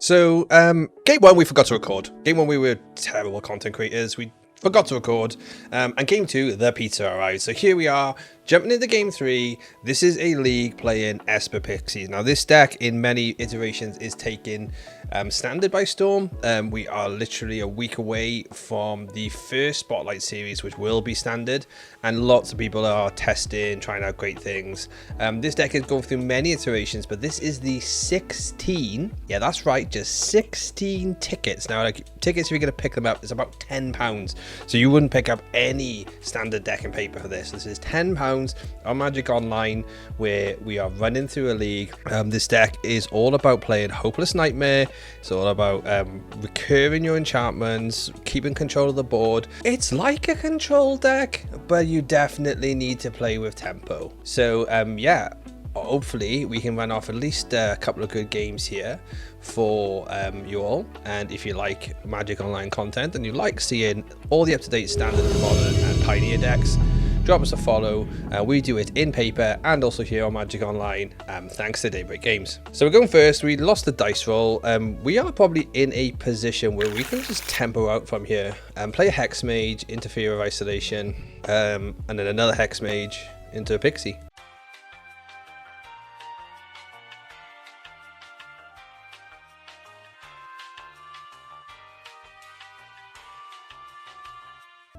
So, game one, we forgot to record. Game one, we were terrible content creators. We forgot to record. And game two, the pizza arrived. So here we are, jumping into game three. This is a league playing Esper Pixies. Now, this deck, in many iterations, is taking standard by storm. We are literally a week away from the first Spotlight series, which will be standard. And lots of people are testing, trying out great things. This deck has gone through many iterations, but this is the 16. Yeah, that's right, just 16 tickets. Now, like tickets, if you're going to pick them up, it's about £10. So you wouldn't pick up any standard deck and paper for this. This is £10 on Magic Online, where we are running through a league. This deck is all about playing Hopeless Nightmare. It's all about recurring your enchantments, keeping control of the board. It's like a control deck, but you definitely need to play with tempo. So yeah, hopefully we can run off at least a couple of good games here for you all. And if you like Magic Online content and you like seeing all the up-to-date standard and modern and pioneer decks, drop us a follow. We do it in paper and also here on Magic Online, thanks to Daybreak Games. So we're going first. We lost the dice roll. We are probably in a position where we can just tempo out from here and play a Hex Mage, Interfere of Isolation, and then another Hex Mage into a Pixie.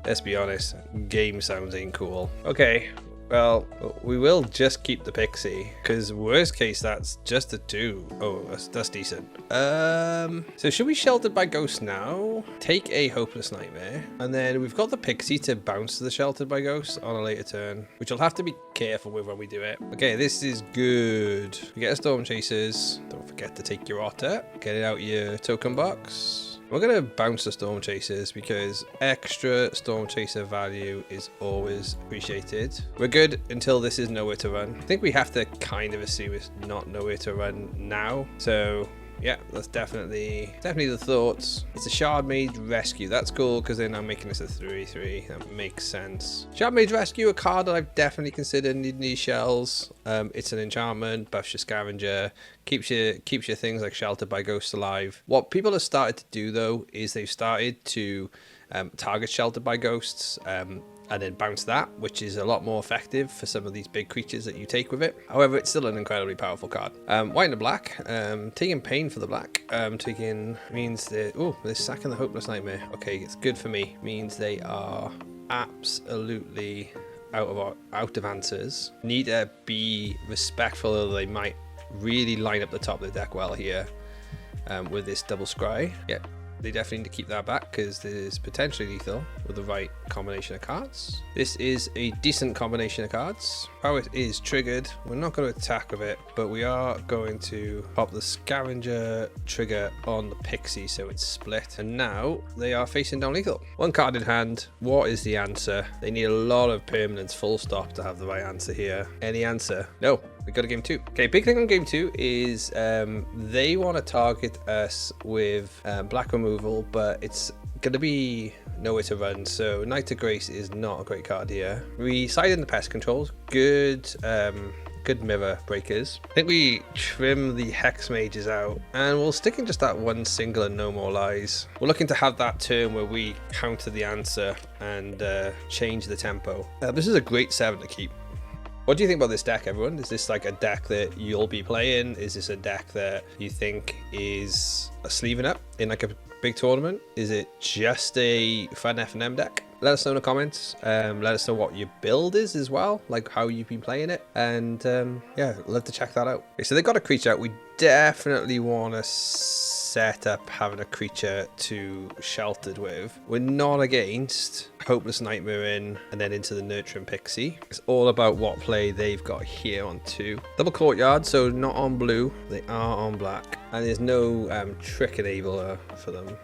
Let's be honest, game sounds ain't cool. Okay, well, we will just keep the Pixie, because worst case, that's just a 2. Oh, that's decent. So should we Sheltered by Ghost now? Take a Hopeless Nightmare, and then we've got the Pixie to bounce to the Sheltered by Ghost on a later turn, which I'll have to be careful with when we do it. Okay, this is good. We get a Storm Chasers. Don't forget to take your Otter. Get it out your token box. We're going to bounce the Storm Chasers because extra Storm Chaser value is always appreciated. We're good until this is nowhere to run. I think we have to kind of assume it's not nowhere to run now. So yeah, that's definitely the thoughts. It's a Shard Mage Rescue. That's cool because they're now making this a 3/3. That makes sense. Shard Mage Rescue, a card that I've definitely considered needing these shells. It's an enchantment, buffs your scavenger, keeps your things like Sheltered by Ghosts alive. What people have started to do though is they've started to target Sheltered by Ghosts and then bounce that, which is a lot more effective for some of these big creatures that you take with it. However, it's still an incredibly powerful card. White and the black, taking pain for the black, taking means that, oh, they're sacking the Hopeless Nightmare. Okay, it's good for me. Means they are absolutely out of answers. Need to be respectful, though they might really line up the top of the deck well here with this double scry. Yep. They definitely need to keep that back because there's potentially lethal with the right combination of cards. This is a decent combination of cards. How it is triggered, we're not going to attack with it, but we are going to pop the scavenger trigger on the Pixie so it's split. And now they are facing down lethal. One card in hand. What is the answer? They need a lot of permanents full stop to have the right answer here. Any answer? No. We got a game 2. Okay, big thing on game 2 is they want to target us with black removal, but it's going to be nowhere to run. So Knight of Grace is not a great card here. We side in the pest controls. Good mirror breakers. I think we trim the Hex Mages out and we'll stick in just that one single and no more lies. We're looking to have that turn where we counter the answer and change the tempo. This is a great 7 to keep. What do you think about this deck, everyone? Is this like a deck that you'll be playing? Is this a deck that you think is a sleeving up in like a big tournament? Is it just a fun F&M deck? Let us know in the comments. Let us know what your build is as well, like how you've been playing it. And yeah, love to check that out. Okay, so they got a creature out. We definitely want to set up having a creature to Sheltered with. We're not against Hopeless Nightmare in and then into the Nurturing Pixie. It's all about what play they've got here on 2. Double Courtyard, so not on blue, they are on black. And there's no trick enabler for them.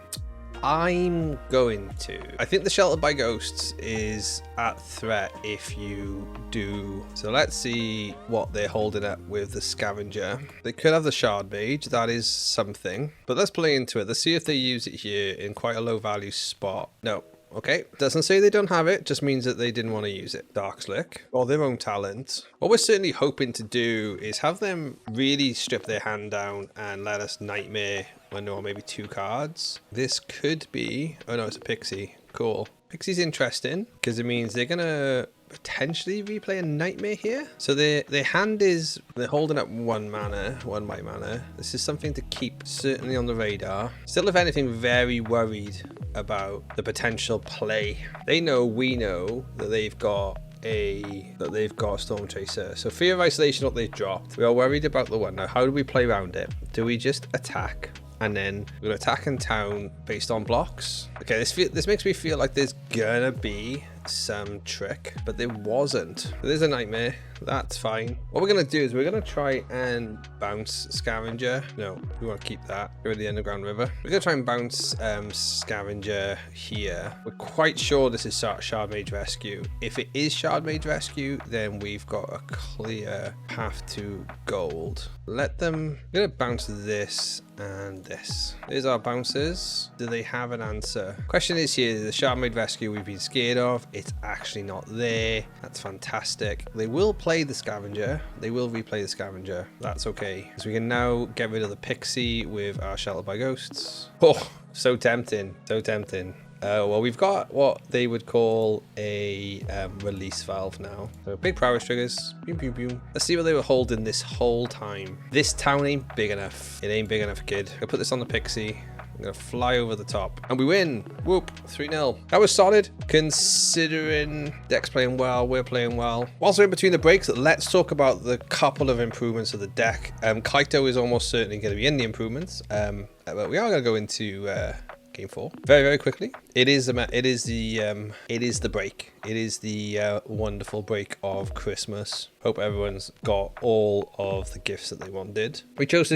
I'm going to. I think the Sheltered by Ghosts is at threat if you do. So let's see what they're holding up with the Scavenger. They could have the Shard Mage. That is something. But let's play into it. Let's see if they use it here in quite a low value spot. No. Okay, doesn't say they don't have it, just means that they didn't want to use it. Dark Slick, or their own talent. What we're certainly hoping to do is have them really strip their hand down and let us Nightmare when there are maybe 2 cards. This could be, oh no, it's a Pixie. Cool. Pixie's interesting because it means they're gonna potentially replay a Nightmare here. So their hand is, they're holding up 1 white mana. This is something to keep certainly on the radar. Still, if anything, very worried about the potential play. They know, we know that they've got a Storm Chaser. So Fear of Isolation, what they've dropped. We are worried about the one. Now, how do we play around it? Do we just attack? And then we're going to attack in town based on blocks. Okay, this makes me feel like there's gonna be some trick, but there wasn't. There's a Nightmare. That's fine. What we're going to do is we're going to try and bounce Scavenger. No, we want to keep that. Go to the Underground River. We're going to try and bounce Scavenger here. We're quite sure this is Shard Mage Rescue. If it is Shard Mage Rescue, then we've got a clear path to gold. Let them... We're going to bounce this and this. There's our bounces. Do they have an answer? Question is here, the Shard Mage Rescue we've been scared of. It's actually not there. That's fantastic. They will play the Scavenger. They will replay the Scavenger. That's okay. So we can now get rid of the Pixie with our Shelter by Ghosts. Oh, so tempting. So tempting. Well, we've got what they would call a release valve now. So big prowess triggers. Boom, boom, boom. Let's see what they were holding this whole time. This town ain't big enough. It ain't big enough, kid. I'll put this on the Pixie. I'm going to fly over the top. And we win. Whoop. 3-0. That was solid, considering deck's playing well, we're playing well. Whilst we're in between the breaks, let's talk about the couple of improvements of the deck. Kaito is almost certainly going to be in the improvements. But we are going to go into... Game 4 very, very quickly. It is the break. It is the wonderful break of Christmas. Hope everyone's got all of the gifts that they wanted. Malavi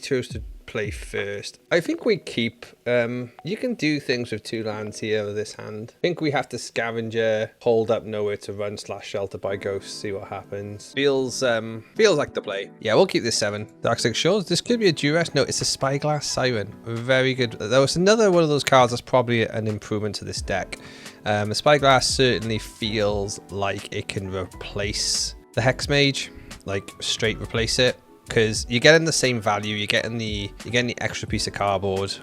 chose to play first. I think we keep you can do things with 2 lands here with this hand. I think we have to Scavenger, hold up Nowhere to Run / Shelter by Ghost, see what happens. Feels like the play. Yeah, we'll keep this 7. Darkslick Shores. This could be a Duress. No, it's a Spyglass Siren. Very good. That was another one of those cards that's probably an improvement to this deck. The Spyglass certainly feels like it can replace the Hex Mage, like straight replace it. Because you're getting the same value, you're getting the extra piece of cardboard.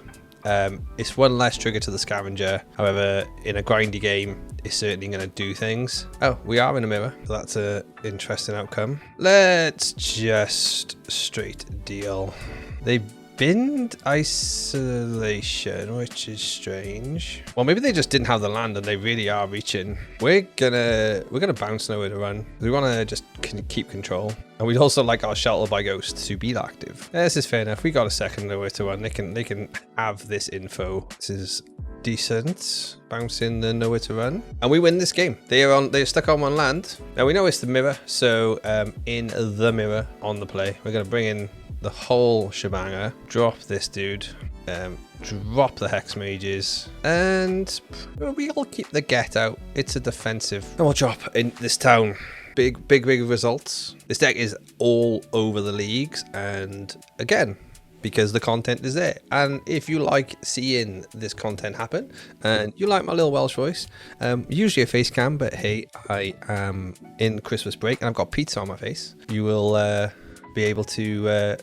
It's 1 less trigger to the Scavenger. However, in a grindy game, it's certainly going to do things. Oh, we are in a mirror, so that's an interesting outcome. Let's just straight deal. They binned Isolation, which is strange. Well, maybe they just didn't have the land and they really are reaching. We're gonna bounce Nowhere to Run. We want to just keep control. And we'd also like our Shelter by Ghost to be active. Yeah, this is fair enough. We got a second Nowhere to Run. They can have this info. This is decent. Bouncing the Nowhere to Run. And we win this game. They're stuck on 1 land. Now we know it's the mirror. So in the mirror on the play, we're gonna bring in the whole shebanger, drop this dude, drop the Hex Mages, and we'll keep the Get Out. It's a defensive. And we'll drop in this town. Big results. This deck is all over the leagues, and again, because the content is there. And if you like seeing this content happen, and you like my little Welsh voice, usually a face cam, but hey, I am in Christmas break and I've got pizza on my face. You will be able to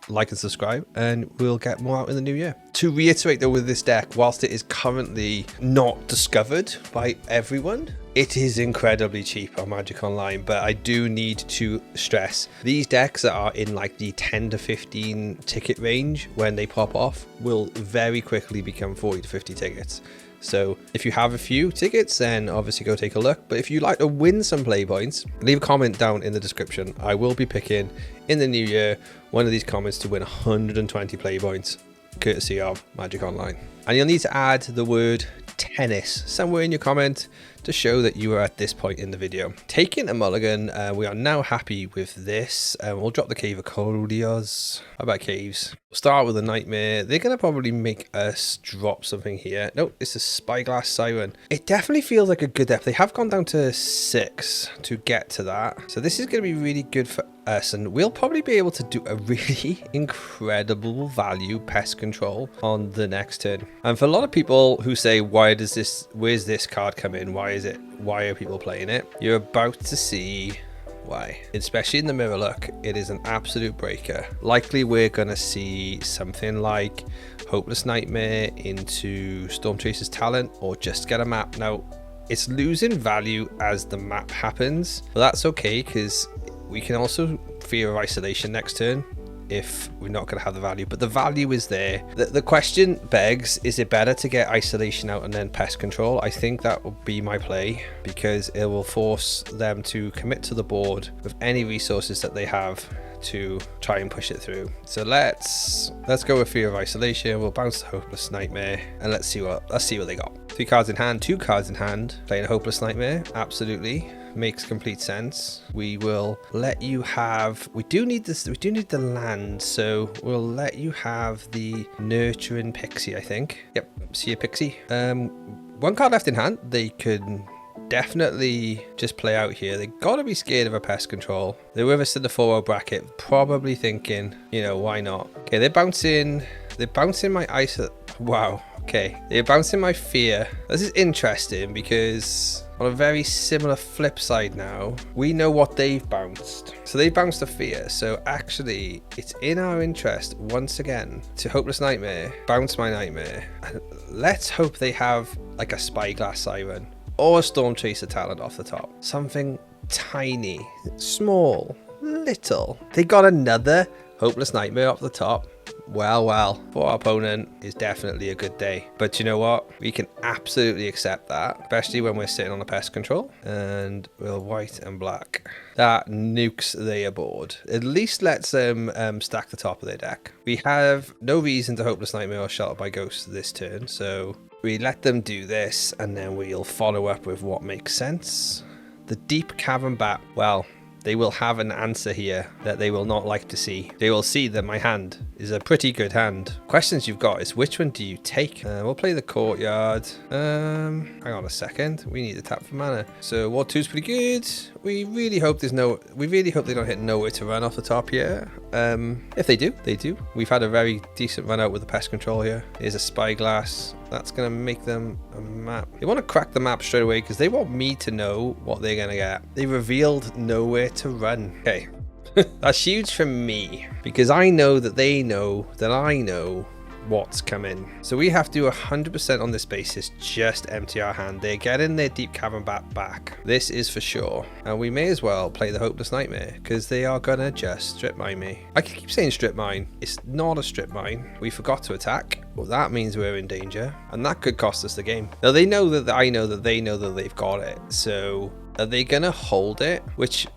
like and subscribe, and we'll get more out in the new year. To reiterate though, with this deck, whilst it is currently not discovered by everyone, it is incredibly cheap on Magic Online. But I do need to stress, these decks that are in like the 10 to 15 ticket range, when they pop off, will very quickly become 40 to 50 tickets. So if you have a few tickets, then obviously go take a look. But if you'd like to win some play points, leave a comment down in the description. I will be picking in the new year one of these comments to win 120 play points, courtesy of Magic Online. And you'll need to add the word tennis somewhere in your comment to show that you are at this point in the video. Taking a mulligan, we are now happy with this. We'll drop the Cave of Codios. How about caves? We'll start with a Nightmare. They're going to probably make us drop something here. Nope, it's a Spyglass Siren. It definitely feels like a good depth. They have gone down to 6 to get to that. So this is going to be really good for us, and we'll probably be able to do a really incredible value pest control on the next turn. And for a lot of people who say, where's this card come in? Why are people playing it? You're about to see why. Especially in the mirror look, it is an absolute breaker. Likely we're gonna see something like Hopeless Nightmare into Stormchaser's Talent, or just get a map. Now it's losing value as the map happens, but that's okay, because we can also Fear of Isolation next turn if we're not going to have the value, but the value is there. The question begs, is it better to get Isolation out and then Pest Control? I think that will be my play, because it will force them to commit to the board with any resources that they have to try and push it through. So let's go with Fear of Isolation. We'll bounce the Hopeless Nightmare, and let's see what they got. 3 cards in hand, 2 cards in hand. Playing a Hopeless Nightmare, absolutely makes complete sense. We will let you have, we do need this, we do need the land, so we'll let you have the Nurturing Pixie, I think. Yep, see a Pixie. 1 card left in hand. They could definitely just play out here. They gotta be scared of a Pest Control. They're with us in the 4-0 bracket, probably thinking, you know, why not? Okay, they're bouncing my ice. Wow. Okay, they're bouncing my Fear. This is interesting, because on a very similar flip side now, we know what they've bounced. So they bounced a Fear. So actually, it's in our interest, once again, to Hopeless Nightmare, bounce my Nightmare. And let's hope they have like a Spyglass Siren or a Stormchaser Talent off the top. Something tiny, small, little. They got another Hopeless Nightmare off the top. Well, for our opponent is definitely a good day. But you know what? We can absolutely accept that, especially when we're sitting on a Pest Control. And we'll white and black. That nukes their board. At least lets them stack the top of their deck. We have no reason to Hopeless Nightmare or Shelter by Ghost this turn, so we let them do this, and then we'll follow up with what makes sense. The Deep Cavern Bat, well, they will have an answer here that they will not like to see. They will see that my hand is a pretty good hand. Questions you've got is, which one do you take? We'll play the Courtyard. Hang on a second. We need to tap for mana. So Ward 2's pretty good. We really hope they don't hit Nowhere to Run off the top here. If they do, they do. We've had a very decent run out with the Pest Control here. Here's a Spyglass. That's going to make them a map. They want to crack the map straight away because they want me to know what they're going to get. They revealed Nowhere to Run. Okay. That's huge for me because I know that they know that I know what's coming. So we have to do 100% on this basis, just empty our hand. They're getting their Deep Cavern Bat back. This is for sure. And we may as well play the Hopeless Nightmare because they are gonna just strip mine me. I keep saying strip mine. It's not a strip mine. We forgot to attack. Well, that means we're in danger, and that could cost us the game. Now they know that I know that they know that they've got it. So are they gonna hold it? Which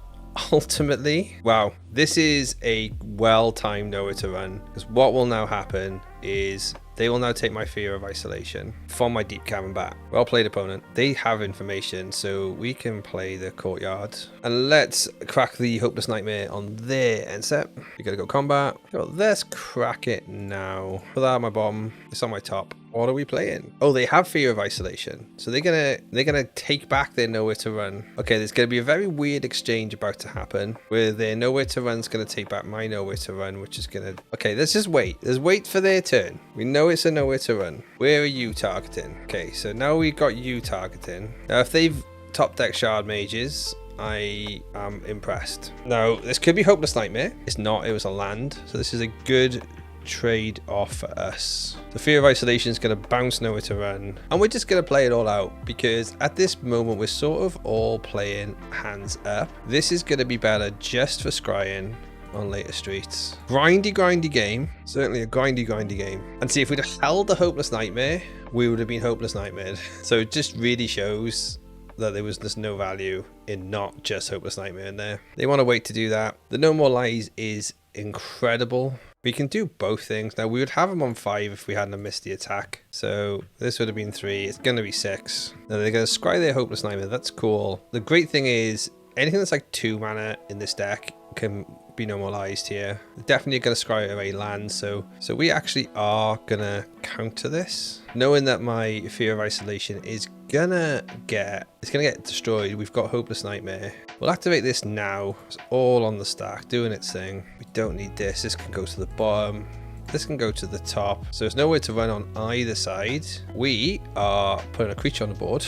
ultimately, wow, this is a well-timed Nowhere to Run, because what will now happen is they will now take my Fear of Isolation from my Deep Cavern Bat. Well played, opponent. They have information, so we can play the Courtyard. And let's crack the Hopeless Nightmare on their end set. We gotta go combat. Well, let's crack it now. Put that on my bottom. It's on my top. What are we playing? Oh, they have Fear of Isolation. So they're gonna take back their Nowhere to Run. Okay, there's gonna be a very weird exchange about to happen where their Nowhere to Run's gonna take back my Nowhere to Run, which is gonna... Okay, let's just wait. Let's wait for their turn. We know it's a Nowhere to Run. Where are you targeting? Okay, so now we've got you targeting. Now, if they've top deck Shard Mages, I am impressed. Now, this could be Hopeless Nightmare. It's not. It was a land. So this is a good trade off for us. The Fear of Isolation is going to bounce Nowhere to Run, and we're just going to play it all out because at this moment we're sort of all playing hands up. This is going to be better just for scrying on later streets. Grindy game. Certainly a grindy game. And see, if we'd have held the Hopeless Nightmare, we would have been Hopeless Nightmare. So it just really shows that there was just no value in not just Hopeless Nightmare in there. They want to wait to do that. The No More Lies is incredible. We can do both things. Now, we would have them on 5 if we hadn't missed the attack. So this would have been 3. It's going to be 6. Now, they're going to scry their Hopeless Nightmare. That's cool. The great thing is, anything that's like 2 mana in this deck can be normalized here. Definitely going to scry away land. So we actually are going to counter this. Knowing that my Fear of Isolation is gonna get destroyed. We've got Hopeless Nightmare. We'll activate this now. It's all on the stack, doing its thing. We don't need this. This can go to the bottom. This can go to the top. So there's nowhere to run on either side. We are putting a creature on the board,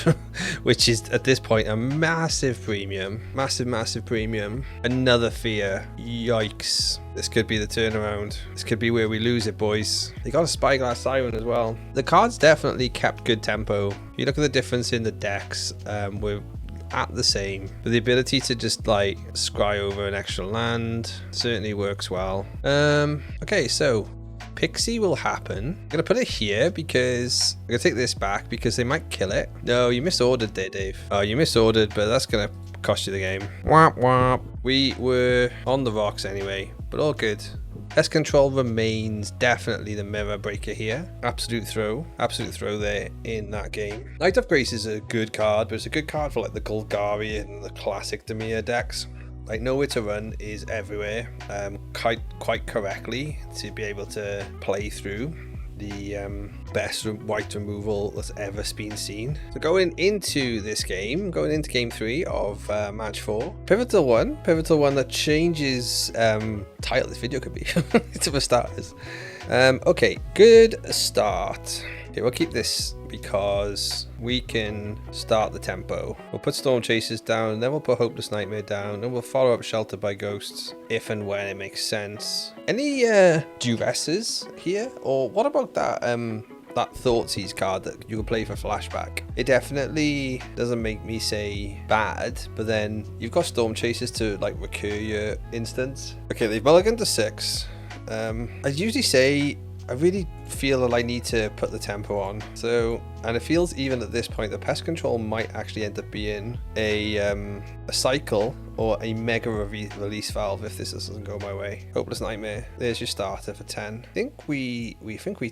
which is at this point a massive premium. Massive premium. Another fear. Yikes. This could be the turnaround. This could be where we lose it, boys. They got a Spyglass Siren as well. The cards definitely kept good tempo. If you look at the difference in the decks, we're at the same, but the ability to just like scry over an extra land certainly works well. Okay, so Pixie will happen. I'm gonna put it here because I'm gonna take this back because they might kill it. No, you misordered there, Dave. Oh, you misordered, but that's gonna cost you the game. Womp womp. We were on the rocks anyway, but all good. Pest Control remains definitely the mirror breaker here. Absolute throw there in that game. Knight of Grace is a good card, but it's a good card for like the Golgari and the classic Dimir decks. Like Nowhere to Run is everywhere, quite correctly to be able to play through the best white removal that's ever been seen. So going into this game, going into game 3 of match 4, pivotal one that changes title this video could be to for starters. Okay, good start. Okay, we'll keep this because we can start the tempo. We'll put Storm Chasers down, then we'll put Hopeless Nightmare down, and we'll follow up Sheltered by Ghosts if and when it makes sense. Any duresses here? Or what about that that Thoughtseize card that you can play for flashback? It definitely doesn't make me say bad, but then you've got Storm Chasers to like recur your instance. Okay, they've mulliganed to 6. I usually say I really feel that I need to put the tempo on. So, and it feels even at this point, the Pest Control might actually end up being a cycle or a mega release valve if this doesn't go my way. Hopeless Nightmare. There's your starter for 10. I think we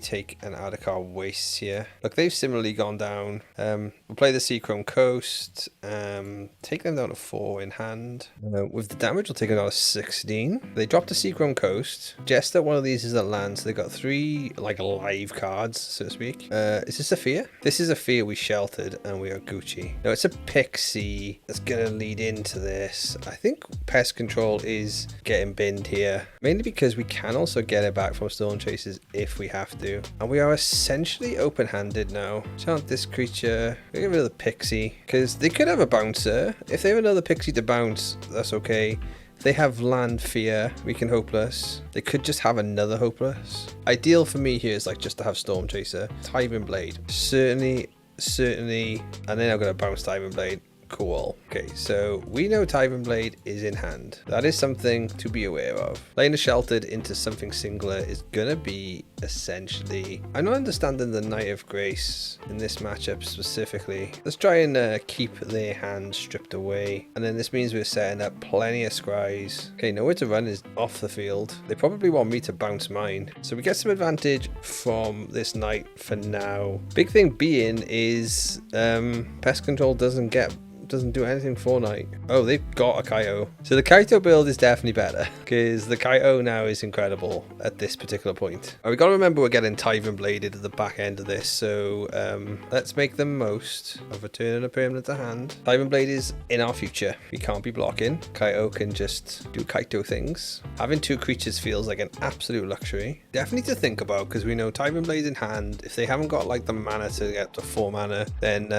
take an out of card waste here. Look, they've similarly gone down. We'll play the Seachrome Coast. Take them down to 4 in hand. With the damage, we'll take it down to 16. They dropped a Seachrome Coast. Just that one of these is a land, so they got 3 like live cards, so to speak. Is this a fear? This is a fear we sheltered and we are Gucci. No, it's a Pixie that's gonna lead into this. I think Pest Control is getting binned here, mainly because we can also get it back from Storm Chasers if we have to. And we are essentially open-handed now. Chant this creature. We'll get rid of the Pixie, because they could have a bouncer. If they have another Pixie to bounce, that's okay. If they have land fear, we can Hopeless. They could just have another Hopeless. Ideal for me here is like just to have Storm Chaser. Tywin Blade. Certainly. And then I'm going to bounce Tywin Blade. Cool. Okay, so we know Tywin Blade is in hand. That is something to be aware of. Playing a sheltered into something singular is gonna be essentially... I'm not understanding the Knight of Grace in this matchup specifically. Let's try and keep their hand stripped away. And then this means we're setting up plenty of scries. Okay, Nowhere to Run is off the field. They probably want me to bounce mine. So we get some advantage from this Knight for now. Big thing being is Pest Control doesn't do anything for Knight. Oh, they've got a Kaito. So the Kaito build is definitely better because the Kaito now is incredible at this particular point. We got to remember we're getting Tywin Bladed at the back end of this, so let's make the most of returning a permanent to hand. Tywin Blade is in our future. We can't be blocking. Kaito can just do Kaito things. Having 2 creatures feels like an absolute luxury. Definitely to think about because we know Tywin Blade's in hand. If they haven't got like the mana to get to 4 mana, then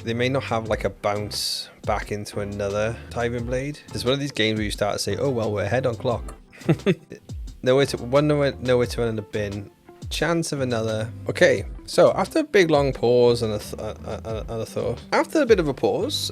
they may not have like a bounce back into another Tywin Blade. It's one of these games where you start to say, oh well, we're ahead on clock. Nowhere to run in the bin. Chance of another. Okay, so after a big long pause and a thought, after a bit of a pause,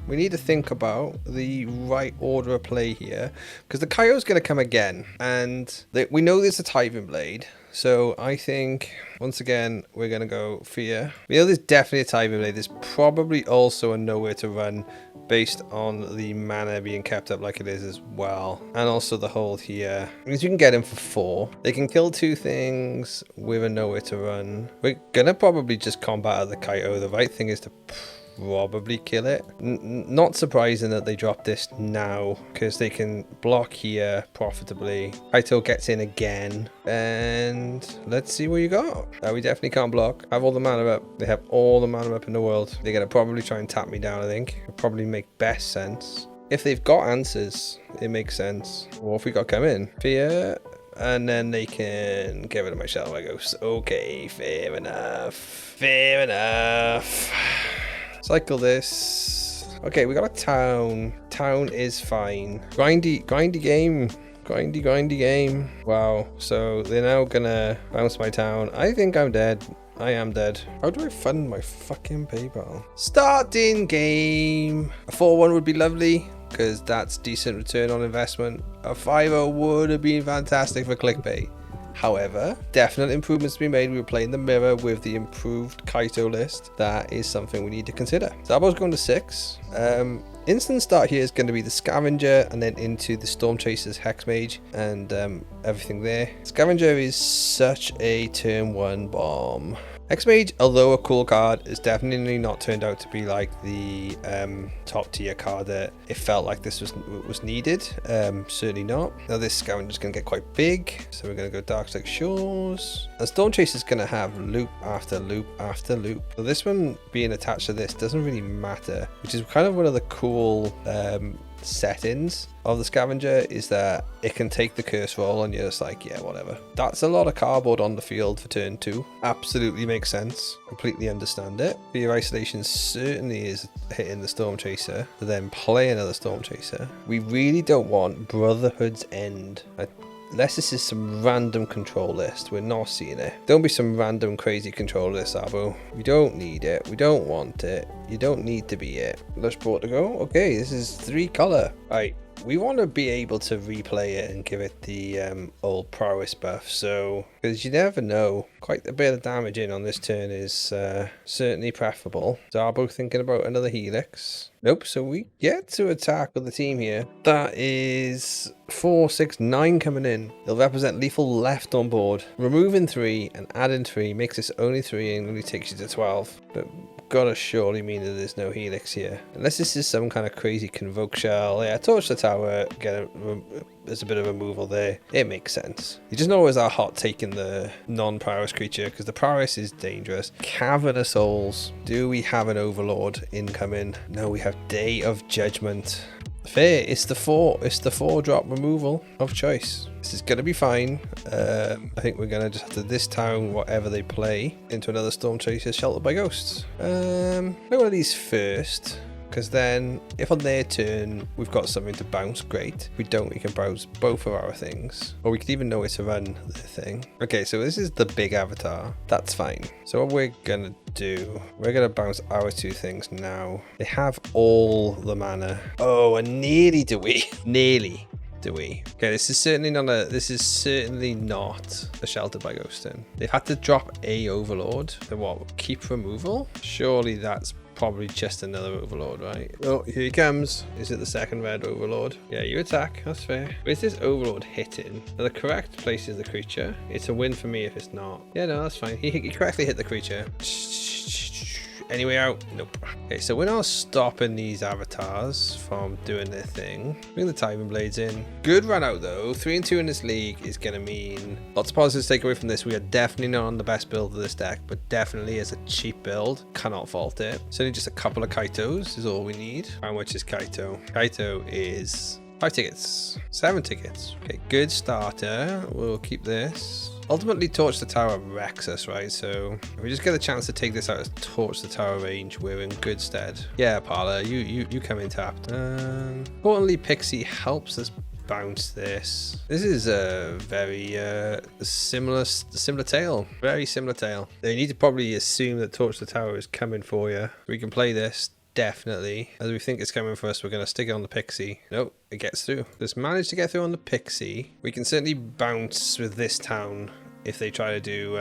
we need to think about the right order of play here because the Kaio's going to come again, and we know there's a Tywin Blade. So I think, once again, we're going to go Fear. We know there's definitely a Tiger Blade. There's probably also a Nowhere to Run based on the mana being kept up like it is as well. And also the hold here. Because you can get him for 4. They can kill 2 things with a Nowhere to Run. We're going to probably just combat at the Kaito. The right thing is to probably kill it. Not surprising that they dropped this now, because they can block here profitably. Kaito gets in again, and let's see what you got. We definitely can't block. Have all the mana up. They have all the mana up in the world. They're gonna probably try and tap me down. I think it'll probably make best sense if they've got answers. It makes sense. Or if we got come in Fear, and then they can get rid of my Shadow Ghost. Okay, fair enough. Fair enough. Cycle this. Okay, we got a town. Town is fine. Grindy game. Grindy game. Wow. So they're now gonna bounce my town. I think I'm dead. I am dead. How do I fund my fucking PayPal? Starting game. A 4-1 would be lovely, because that's decent return on investment. A 5-0 would have been fantastic for clickbait. However, definite improvements to be made. We were playing the mirror with the improved Kaito list. That is something we need to consider. Zabo's going to 6. Instant start here is going to be the Scavenger, and then into the Storm Chaser's Hex Mage, and everything there. Scavenger is such a turn 1 bomb. Hex Mage, although a cool card, is definitely not turned out to be like the top tier card that it felt like this was needed. Certainly not. Now this Scavenger's going to get quite big, so we're going to go Darkside Shores. And Storm Chaser's going to have loop after loop after loop. So this one being attached to this doesn't really matter, which is kind of one of the cool settings of the Scavenger, is that it can take the curse roll and you're just like, yeah, whatever. That's a lot of cardboard on the field for turn 2. Absolutely makes sense. Completely understand it. Fear Isolation certainly is hitting the Storm Chaser to then play another Storm Chaser. We really don't want Brotherhood's End. Unless this is some random control list, we're not seeing it. Don't be some random crazy control list, Abo. We don't need it. We don't want it. You don't need to be it. Lush Port to go. Okay, this is 3 color. Right. We want to be able to replay it and give it the old prowess buff, so because you never know, quite a bit of damage in on this turn is certainly preferable. Darbo thinking about another Helix. Nope, so we get to attack with the team here. That is 4, 6, 9 coming in. They'll represent lethal left on board. Removing 3 and adding 3 makes this only 3 and only takes you to 12. But gotta surely mean that there's no Helix here. Unless this is some kind of crazy Convoke Shell. Yeah, torch the tower, there's a bit of removal there. It makes sense. You just know it's our hot taking the non-prowess creature, because the prowess is dangerous. Cavern of Souls. Do we have an Overlord incoming? No, we have Day of Judgment. Fair, it's the 4 drop removal of choice. This is gonna be fine. I think we're gonna just have to this town whatever they play into another Storm Chaser sheltered by ghosts. Play one of these first, because then if on their turn we've got something to bounce, great. If we don't, we can bounce both of our things, or we could even know where to run the thing. Okay, so this is the big avatar. That's fine. So what we're gonna do, we're gonna bounce our 2 things now. They have all the mana. Oh, and nearly do we? Nearly. Do we? Okay, this is certainly not a sheltered by ghost turn. They've had to drop a Overlord. So what? Keep removal? Surely that's probably just another Overlord, right? Oh, here he comes. Is it the second red Overlord? Yeah, you attack. That's fair. Is this Overlord hitting? Now, the correct place is the creature. It's a win for me if it's not. Yeah, no, that's fine. He correctly hit the creature. Anyway out? Nope. Okay, so we're not stopping these avatars from doing their thing. Bring the Timing Blades in. Good run out though. 3 and 2 in this league is going to mean lots of positives to take away from this. We are definitely not on the best build of this deck, but definitely as a cheap build, cannot fault it. Certainly just a couple of Kaitos is all we need. How much is Kaito? Kaito is 5 tickets, 7 tickets. Okay, good starter. We'll keep this. Ultimately, Torch the Tower wrecks us, right? So if we just get a chance to take this out of Torch the Tower range, we're in good stead. Yeah, Parla, you come in tapped. Importantly, Pixie helps us bounce this. This is a very similar tale. Very similar tale. They need to probably assume that Torch the Tower is coming for you. We can play this. Definitely. As we think it's coming for us, we're going to stick it on the Pixie. Nope, it gets through. Just managed to get through on the Pixie. We can certainly bounce with this town if they try to do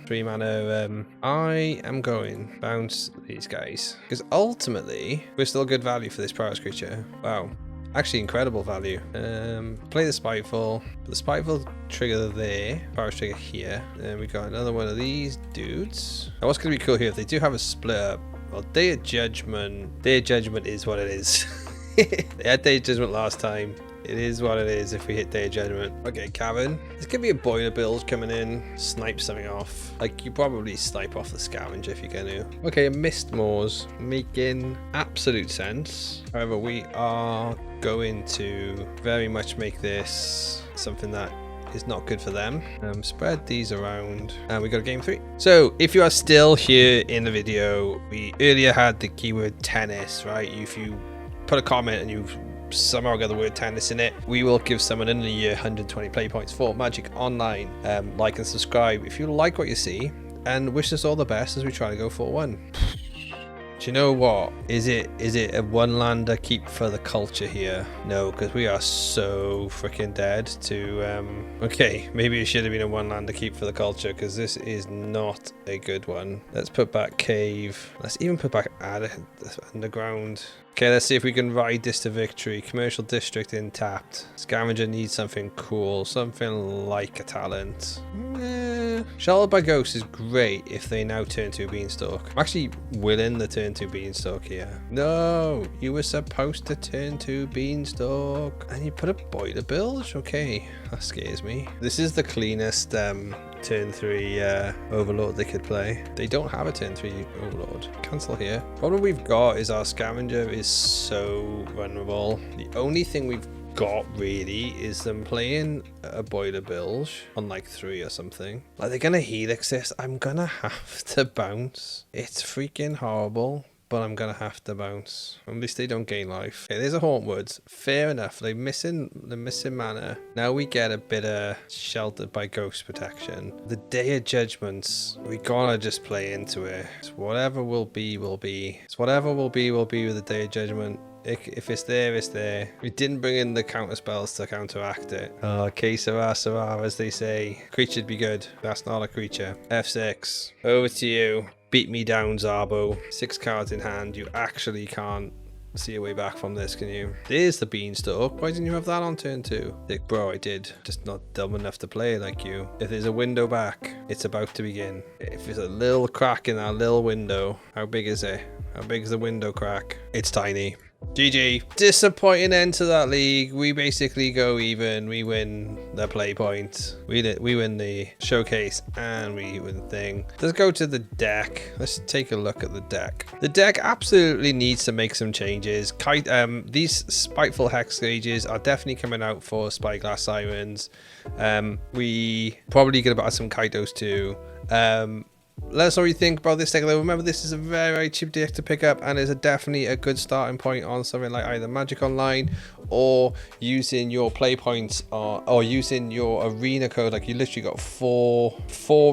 3 mana. I am going bounce these guys because ultimately we're still good value for this prowess creature. Wow. Actually, incredible value. Play the Spiteful. Put the Spiteful trigger there. Power trigger here. And we got another one of these dudes. Now, what's going to be cool here? If they do have a split up, well, Day of Judgment. Day of Judgment is what it is. They had Day of Judgment last time. It is what it is if we hit Day of Judgment. Okay, Cavern. There's going to be a boiler build coming in. Snipe something off. Like, you probably snipe off the Scavenger if you're going to. Okay, a Mist Moors. Making absolute sense. However, we are going to very much make this something that is not good for them. Spread these around and we got a game 3. So if you are still here in the video, we earlier had the keyword tennis, right? If you put a comment and you've somehow got the word tennis in it, we will give someone in the year 120 play points for Magic Online. Like and subscribe if you like what you see, and wish us all the best as we try to go 4-1. Do you know what? Is it a one-lander keep for the culture here? No, because we are so freaking dead to... Okay, maybe it should have been a one-lander keep for the culture, because this is not a good one. Let's put back Cave. Let's even put back Underground. Okay, let's see if we can ride this to victory. Commercial District intapped. Scavenger needs something cool. Something like a talent. Sheltered by Ghosts is great if they now turn to Beanstalk. I'm actually willing the turn to Beanstalk here. No, you were supposed to turn to Beanstalk. And you put a Boiler Bilge? Okay, that scares me. This is the cleanest turn 3 Overlord they could play. They don't have a turn 3 Overlord. Cancel here. Problem we've got is our Scavenger is so vulnerable. The only thing we've got really is them playing a Boiler Bilge on like 3 or something. Like, they're gonna Helix this. I'm gonna have to bounce. It's freaking horrible, but I'm gonna have to bounce. At least they don't gain life. Okay, there's a Hauntwoods. Fair enough. They're missing mana. Now we get a bit of Sheltered by Ghost protection. The Day of Judgments, we gotta just play into it. It's whatever will be, will be. It's whatever will be with the Day of Judgment. If it's there, it's there. We didn't bring in the counter spells to counteract it. Okay, Sarah, as they say. Creature'd be good. That's not a creature. F6. Over to you. Beat me down, Zabo. 6 cards in hand. You actually can't see a way back from this, can you? There's the Beanstalk. Why didn't you have that on turn 2? Like, bro, I did. Just not dumb enough to play like you. If there's a window back, it's about to begin. If there's a little crack in that little window, how big is it? How big is the window crack? It's tiny. GG. Disappointing end to that league. We basically go even. We win the play point. We win the showcase and we win the thing. Let's go to the deck. Let's take a look at the deck. The deck absolutely needs to make some changes. These Spiteful Hex Cages are definitely coming out for Spyglass Sirens. We probably gonna buy some Kaitos too. Let us know what you think about this deck. Remember, this is a very, very cheap deck to pick up, and is definitely a good starting point on something like either Magic Online or using your play points or using your arena code. Like, you literally got four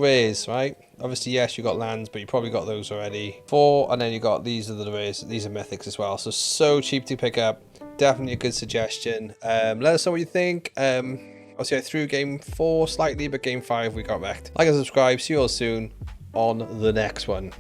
rares, right? Obviously, yes, you got lands, but you probably got those already. 4, and then you got these are the rares. These are mythics as well. So cheap to pick up. Definitely a good suggestion. Let us know what you think. Obviously, I threw game 4 slightly, but game 5 we got wrecked. Like and subscribe. See you all soon on the next one.